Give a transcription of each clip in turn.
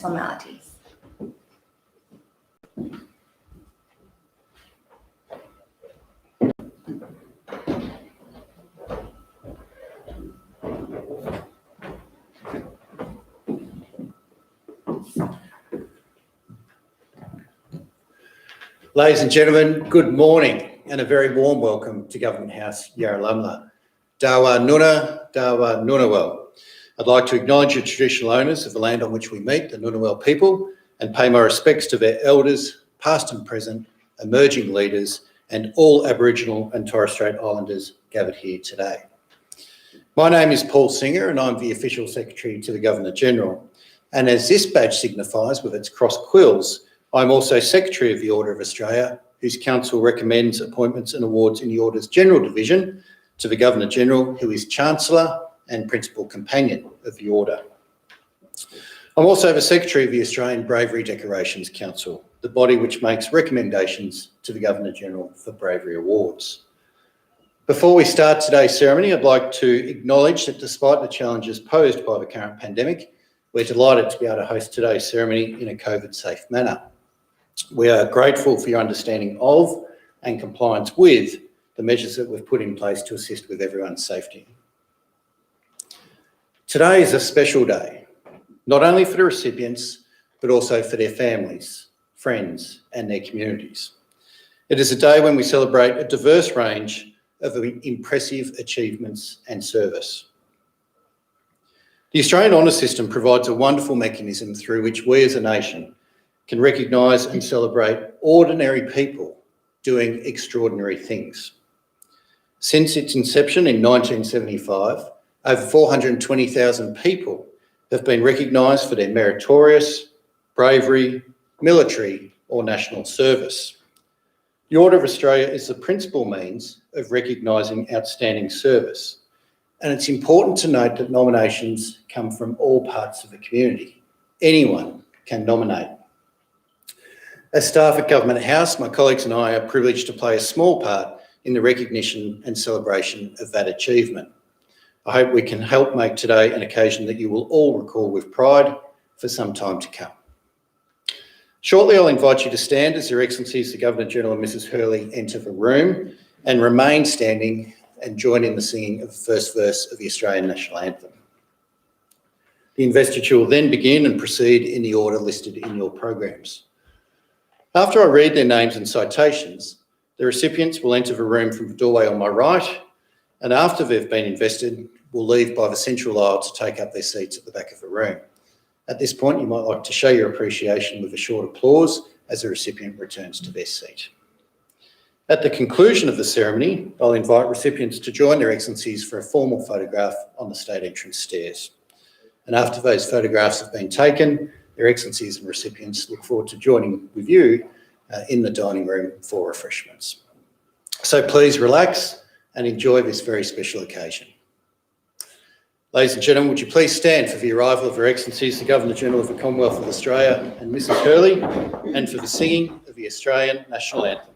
formalities. Ladies and gentlemen, good morning and a very warm welcome to Government House, Yarralumla. Dawa Nuna, Dawa Nunawal. I'd like to acknowledge the traditional owners of the land on which we meet, the Ngunnawal people, and pay my respects to their elders, past and present, emerging leaders, and all Aboriginal and Torres Strait Islanders gathered here today. My name is Paul Singer and I'm the Official Secretary to the Governor-General. And as this badge signifies with its cross quills, I'm also Secretary of the Order of Australia, whose Council recommends appointments and awards in the Order's General Division to the Governor-General, who is Chancellor and Principal Companion of the Order. I'm also the Secretary of the Australian Bravery Decorations Council, the body which makes recommendations to the Governor-General for bravery awards. Before we start today's ceremony, I'd like to acknowledge that despite the challenges posed by the current pandemic, we're delighted to be able to host today's ceremony in a COVID-safe manner. We are grateful for your understanding of and compliance with the measures that we've put in place to assist with everyone's safety. Today is a special day, not only for the recipients, but also for their families, friends, and their communities. It is a day when we celebrate a diverse range of impressive achievements and service. The Australian Honours System provides a wonderful mechanism through which we as a nation can recognise and celebrate ordinary people doing extraordinary things. Since its inception in 1975, over 420,000 people have been recognised for their meritorious, bravery, military or national service. The Order of Australia is the principal means of recognising outstanding service, and it's important to note that nominations come from all parts of the community. Anyone can nominate. As staff at Government House, my colleagues and I are privileged to play a small part in the recognition and celebration of that achievement. I hope we can help make today an occasion that you will all recall with pride for some time to come. Shortly, I'll invite you to stand as Your Excellencies the Governor-General and Mrs Hurley enter the room and remain standing and join in the singing of the first verse of the Australian National Anthem. The investiture will then begin and proceed in the order listed in your programs. After I read their names and citations, the recipients will enter the room from the doorway on my right, and after they've been invested, will leave by the central aisle to take up their seats at the back of the room. At this point, you might like to show your appreciation with a short applause as the recipient returns to their seat. At the conclusion of the ceremony, I'll invite recipients to join their excellencies for a formal photograph on the state entrance stairs. And after those photographs have been taken, their excellencies and recipients look forward to joining with you in the dining room for refreshments. So please relax and enjoy this very special occasion. Ladies and gentlemen, would you please stand for the arrival of Her Excellencies the Governor-General of the Commonwealth of Australia and Mrs Hurley, and for the singing of the Australian National Anthem.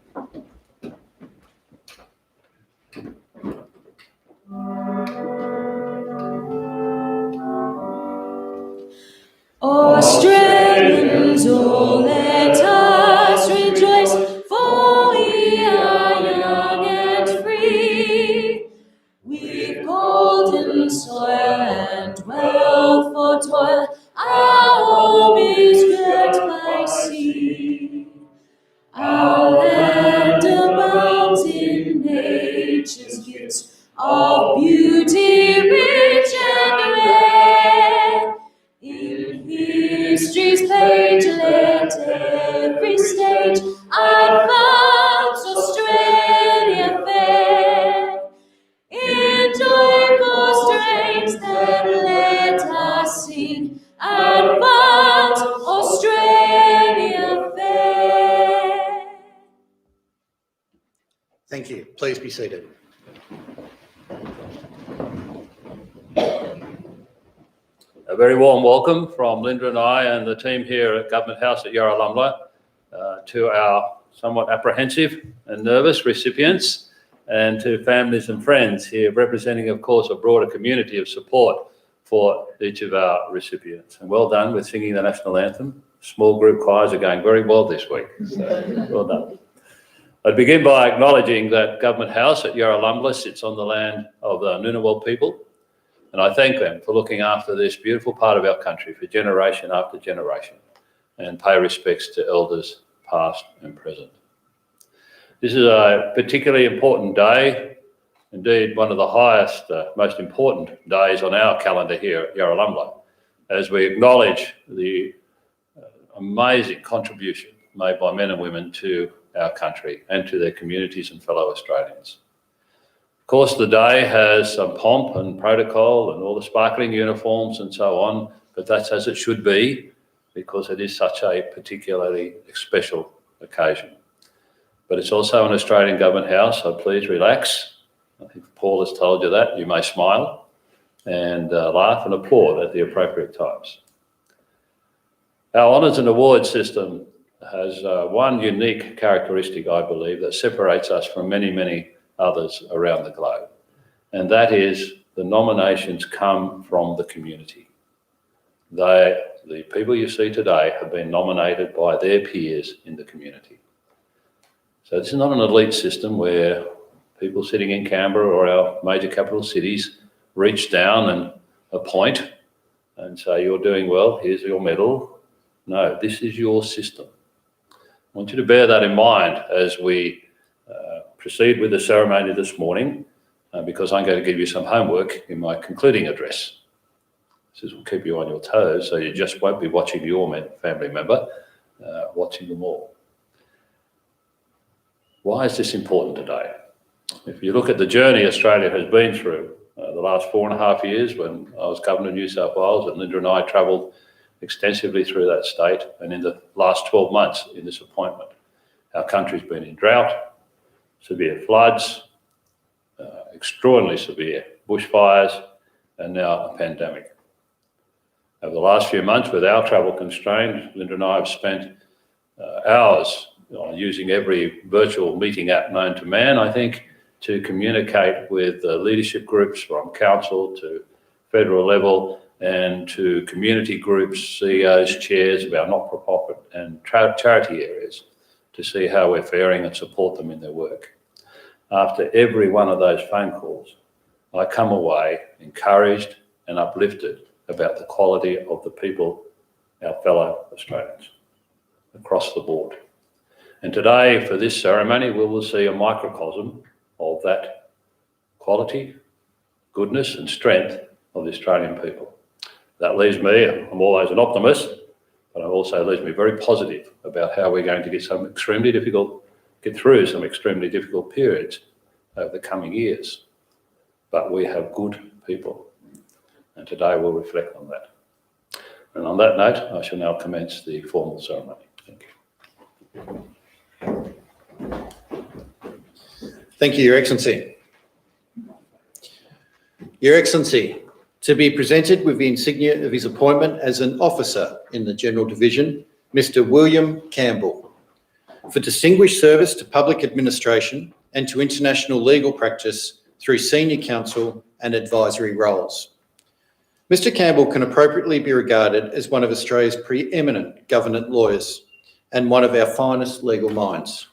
Australians, oh, let us rejoice, for we are young and free. We've golden soil and wealth for toil, our home is girt by sea. Our land abounds in nature's gifts of beauty rich and rare. In history's page let every stage advance Australia fair. In joyful strains then let us sing, advance Australia fair. Thank you. Please be seated. A very warm welcome from Linda and I and the team here at Government House at Yarralumla to our somewhat apprehensive and nervous recipients, and to families and friends here representing, of course, a broader community of support for each of our recipients. And well done with singing the national anthem. Small group choirs are going very well this week, so well done. I'd begin by acknowledging that Government House at Yarra sits on the land of the Ngunnawal people, and I thank them for looking after this beautiful part of our country for generation after generation, and pay respects to elders past and present. This is a particularly important day, indeed one of the highest, most important days on our calendar here at Yarra, as we acknowledge the amazing contribution made by men and women to our country and to their communities and fellow Australians. Of course, the day has some pomp and protocol and all the sparkling uniforms and so on, but that's as it should be, because it is such a particularly special occasion. But it's also an Australian Government House, so please relax. I think Paul has told you that. You may smile and laugh and applaud at the appropriate times. Our honours and awards system has one unique characteristic, I believe, that separates us from many, many others around the globe, and that is the nominations come from the community. The people you see today have been nominated by their peers in the community. So this is not an elite system where people sitting in Canberra or our major capital cities reach down and appoint and say, you're doing well, here's your medal. No, this is your system. I want you to bear that in mind as we proceed with the ceremony this morning, because I'm going to give you some homework in my concluding address. This will keep you on your toes, so you just won't be watching your family member, watching them all. Why is this important today? If you look at the journey Australia has been through the last 4.5 years, when I was Governor of New South Wales and Linda and I travelled extensively through that state, and in the last 12 months in this appointment, our country's been in drought, severe floods, extraordinarily severe bushfires, and now a pandemic. Over the last few months, with our travel constrained, Linda and I have spent hours using every virtual meeting app known to man, I think, to communicate with leadership groups from council to federal level and to community groups, CEOs, chairs of our not-for-profit and charity areas to see how we're faring and support them in their work. After every one of those phone calls, I come away encouraged and uplifted about the quality of the people, our fellow Australians, across the board. And today, for this ceremony, we will see a microcosm of that quality, goodness and strength of the Australian people. That leaves me, I'm always an optimist, but it also leaves me very positive about how we're going to get through some extremely difficult periods over the coming years. But we have good people, and today we'll reflect on that. And on that note, I shall now commence the formal ceremony. Thank you. Thank you, Your Excellency. Your Excellency, to be presented with the insignia of his appointment as an officer in the General Division, Mr. William Campbell, for distinguished service to public administration and to international legal practice through senior counsel and advisory roles. Mr. Campbell can appropriately be regarded as one of Australia's preeminent government lawyers and one of our finest legal minds.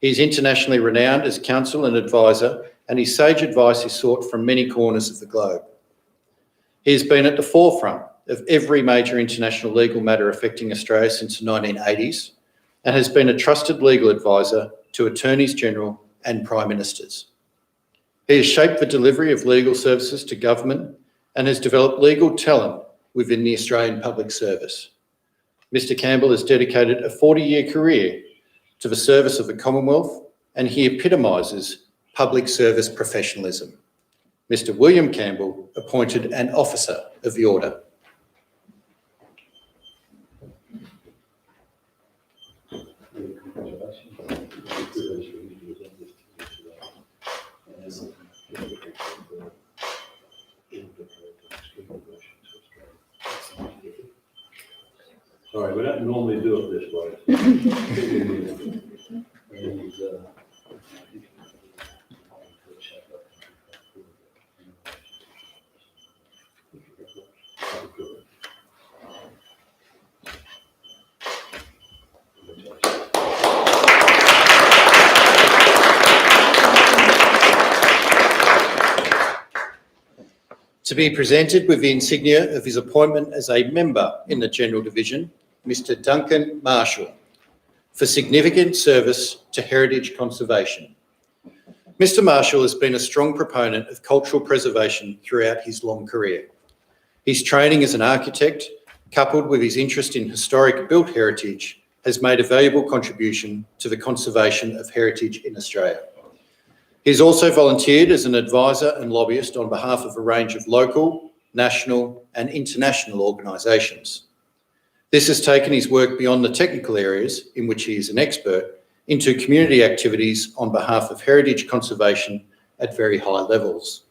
He is internationally renowned as counsel and advisor, and his sage advice is sought from many corners of the globe. He has been at the forefront of every major international legal matter affecting Australia since the 1980s and has been a trusted legal advisor to attorneys general and prime ministers. He has shaped the delivery of legal services to government and has developed legal talent within the Australian public service. Mr. Campbell has dedicated a 40-year career to the service of the Commonwealth, and he epitomises public service professionalism. Mr. William Campbell, appointed an officer of the Order. Sorry, we don't normally do it this way. To be presented with the insignia of his appointment as a member in the General Division, Mr Duncan Marshall, for significant service to heritage conservation. Mr Marshall has been a strong proponent of cultural preservation throughout his long career. His training as an architect, coupled with his interest in historic built heritage, has made a valuable contribution to the conservation of heritage in Australia. He has also volunteered as an advisor and lobbyist on behalf of a range of local, national and international organisations. This has taken his work beyond the technical areas in which he is an expert into community activities on behalf of heritage conservation at very high levels.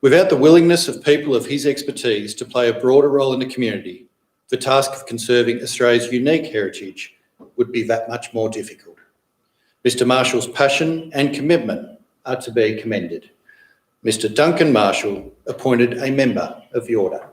Without the willingness of people of his expertise to play a broader role in the community, the task of conserving Australia's unique heritage would be that much more difficult. Mr Marshall's passion and commitment are to be commended. Mr Duncan Marshall, appointed a member of the Order.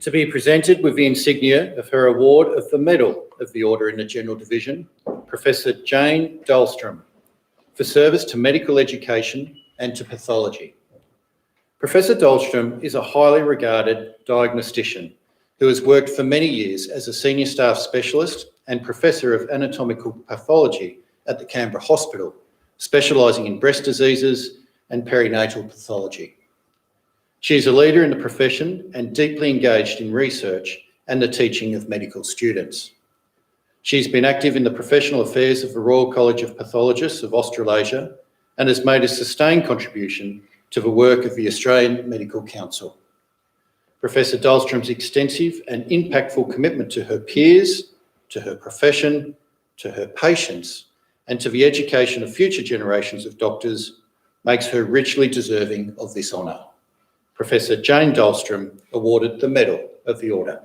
To be presented with the insignia of her award of the Medal of the Order in the General Division, Professor Jane Dolstrom, for service to medical education and to pathology. Professor Dolstrom is a highly regarded diagnostician who has worked for many years as a senior staff specialist and professor of anatomical pathology at the Canberra Hospital, specialising in breast diseases and perinatal pathology. She is a leader in the profession and deeply engaged in research and the teaching of medical students. She's been active in the professional affairs of the Royal College of Pathologists of Australasia and has made a sustained contribution to the work of the Australian Medical Council. Professor Dolstrom's extensive and impactful commitment to her peers, to her profession, to her patients, and to the education of future generations of doctors makes her richly deserving of this honour. Professor Jane Dolstrom, awarded the Medal of the Order.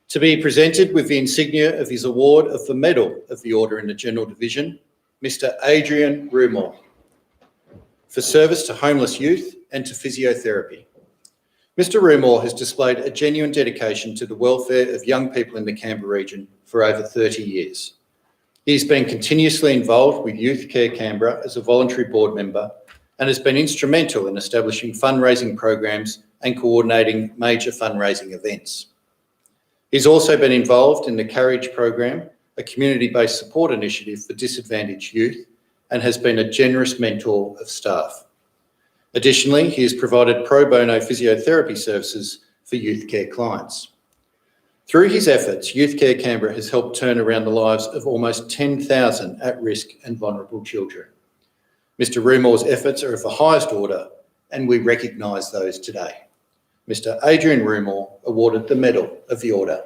To be presented with the insignia of his award of the Medal of the Order in the General Division, Mr Adrian Rumor, for service to homeless youth and to physiotherapy. Mr Rumor has displayed a genuine dedication to the welfare of young people in the Canberra region for over 30 years. He has been continuously involved with Youth Care Canberra as a voluntary board member and has been instrumental in establishing fundraising programs and coordinating major fundraising events. He's also been involved in the Carriage program, a community-based support initiative for disadvantaged youth, and has been a generous mentor of staff. Additionally, he has provided pro bono physiotherapy services for youth care clients. Through his efforts, Youth Care Canberra has helped turn around the lives of almost 10,000 at-risk and vulnerable children. Mr Rumor's efforts are of the highest order, and we recognise those today. Mr Adrian Rumor, awarded the Medal of the Order.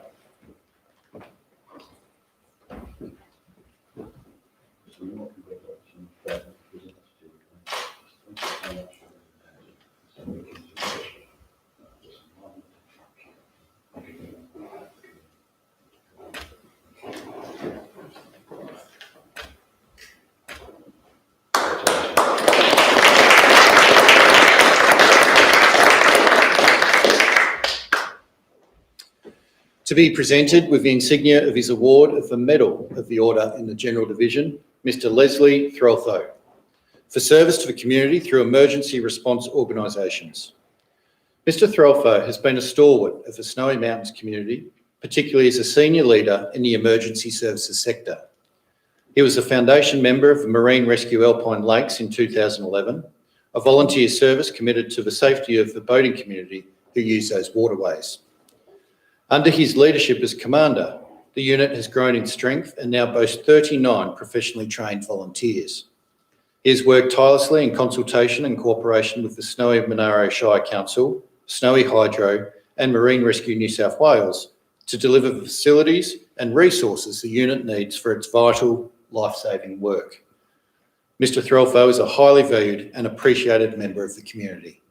To be presented with the insignia of his award of the Medal of the Order in the General Division, Mr Lt Threlfo, for service to the community through emergency response organisations. Mr Threlfo has been a stalwart of the Snowy Mountains community, particularly as a senior leader in the emergency services sector. He was a foundation member of the Marine Rescue Alpine Lakes in 2011, a volunteer service committed to the safety of the boating community who use those waterways. Under his leadership as commander, the unit has grown in strength and now boasts 39 professionally trained volunteers. He has worked tirelessly in consultation and cooperation with the Snowy Monaro Shire Council, Snowy Hydro and Marine Rescue New South Wales to deliver the facilities and resources the unit needs for its vital, life-saving work. Mr Threlfo is a highly valued and appreciated member of the community.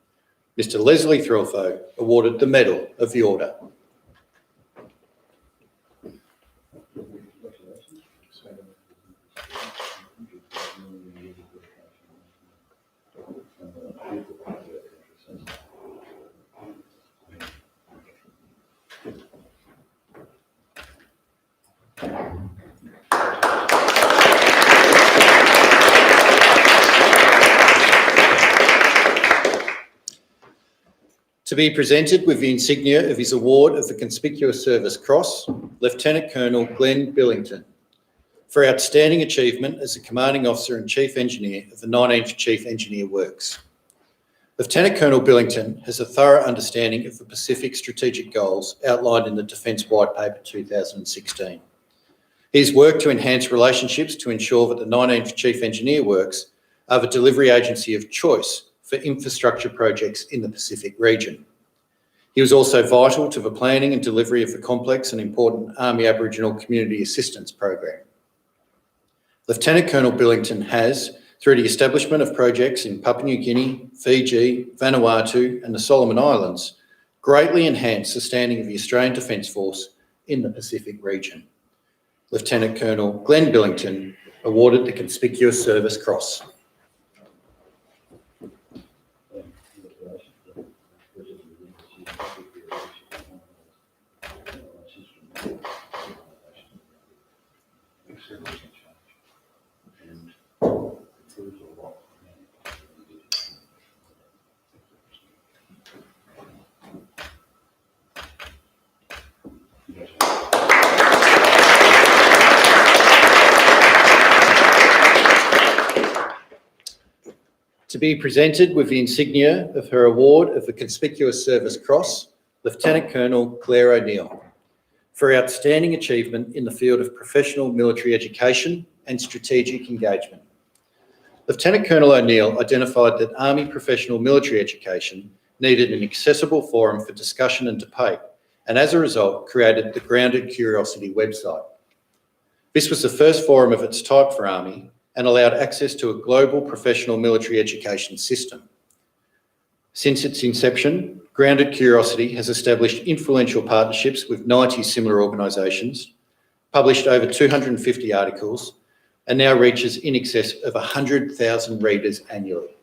Mr Leslie Threlfo awarded the Medal of the Order. To be presented with the insignia of his award of the Conspicuous Service Cross, Lt Col Glenn Billington, for outstanding achievement as the Commanding Officer and Chief Engineer of the 19th Chief Engineer Works. Lt Col Billington has a thorough understanding of the Pacific strategic goals outlined in the Defence White Paper 2016. He has worked to enhance relationships to ensure that the 19th Chief Engineer Works are the delivery agency of choice for infrastructure projects in the Pacific region. He was also vital to the planning and delivery of the complex and important Army Aboriginal Community Assistance Program. Lt Col Billington has, through the establishment of projects in Papua New Guinea, Fiji, Vanuatu and the Solomon Islands, greatly enhanced the standing of the Australian Defence Force in the Pacific region. Lt Col Glenn Billington awarded the Conspicuous Service Cross. To be presented with the insignia of her award of the Conspicuous Service Cross, Lt Col Claire O'Neill, for outstanding achievement in the field of professional military education and strategic engagement. Lt Col O'Neill identified that Army professional military education needed an accessible forum for discussion and debate, and as a result created the Grounded Curiosity website. This was the first forum of its type for Army and allowed access to a global professional military education system. Since its inception, Grounded Curiosity has established influential partnerships with 90 similar organisations, published over 250 articles, and now reaches in excess of 100,000 readers annually.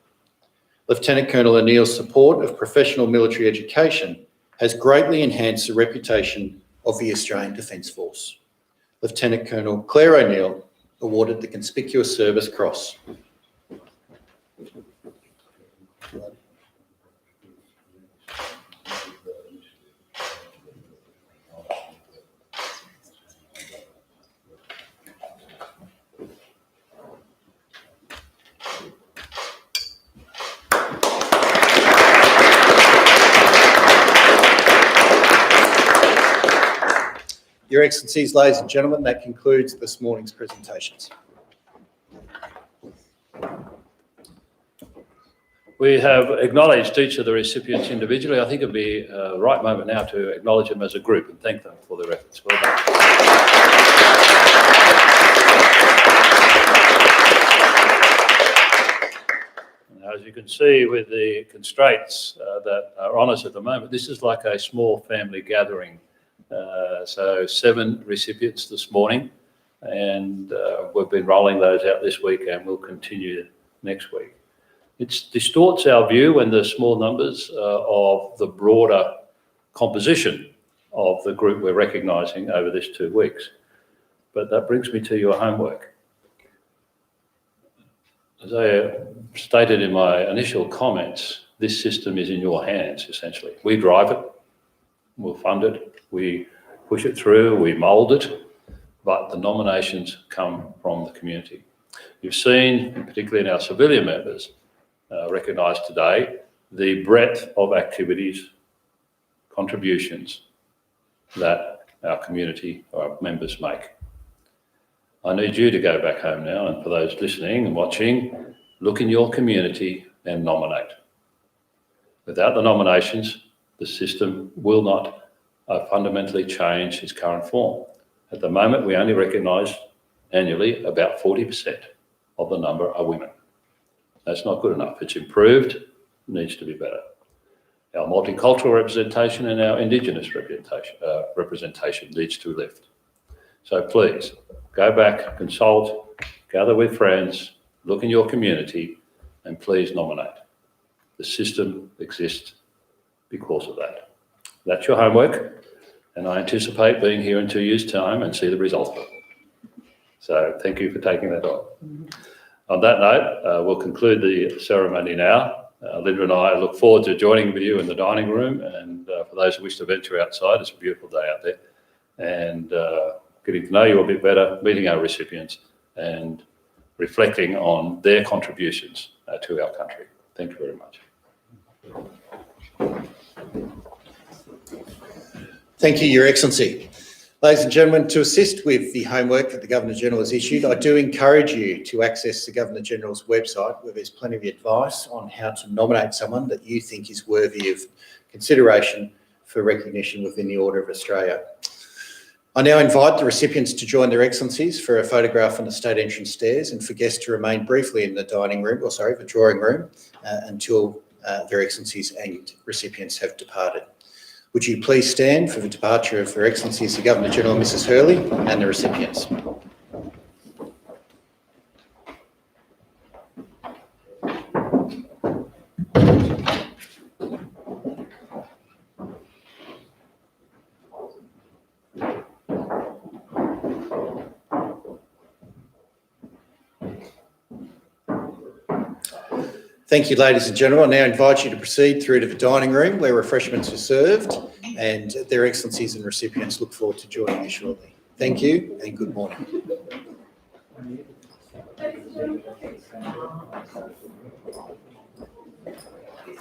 Lt Col O'Neill's support of professional military education has greatly enhanced the reputation of the Australian Defence Force. Lt Col Claire O'Neill awarded the Conspicuous Service Cross. Your Excellencies, ladies and gentlemen, that concludes this morning's presentations. We have acknowledged each of the recipients individually. I think it'd be a right moment now to acknowledge them as a group and thank them for their efforts. Well done. As you can see with the constraints that are on us at the moment, this is like a small family gathering. So 7 recipients this morning, and we've been rolling those out this week and we'll continue next week. It distorts our view when there's small numbers of the broader composition of the group we're recognising over this 2 weeks. But that brings me to your homework. As I stated in my initial comments, this system is in your hands, essentially. We drive it, we'll fund it, we push it through, we mould it, but the nominations come from the community. You've seen, particularly in our civilian members, recognise today the breadth of activities, contributions that our community, our members make. I need you to go back home now, and for those listening and watching, look in your community and nominate. Without the nominations, the system will not fundamentally change its current form. At the moment, we only recognise annually about 40% of the number are women. That's not good enough. It's improved, needs to be better. Our multicultural representation and our Indigenous representation needs to lift. So please, go back, consult, gather with friends, look in your community, and please nominate. The system exists because of that. That's your homework, and I anticipate being here in 2 years' time and see the results of it. So thank you for taking that on. On that note, we'll conclude the ceremony now. Linda and I look forward to joining with you in the dining room, and for those who wish to venture outside, it's a beautiful day out there, and getting to know you a bit better, meeting our recipients, and reflecting on their contributions to our country. Thank you very much. Thank you, Your Excellency. Ladies and gentlemen, to assist with the homework that the Governor-General has issued, I do encourage you to access the Governor-General's website, where there's plenty of advice on how to nominate someone that you think is worthy of consideration for recognition within the Order of Australia. I now invite the recipients to join their Excellencies for a photograph on the state entrance stairs, and for guests to remain briefly in the the drawing room until their Excellencies and recipients have departed. Would you please stand for the departure of Her Excellencies the Governor-General, Mrs Hurley, and the recipients. Thank you, ladies and gentlemen. I now invite you to proceed through to the dining room, where refreshments are served, and their Excellencies and recipients look forward to joining you shortly. Thank you and good morning.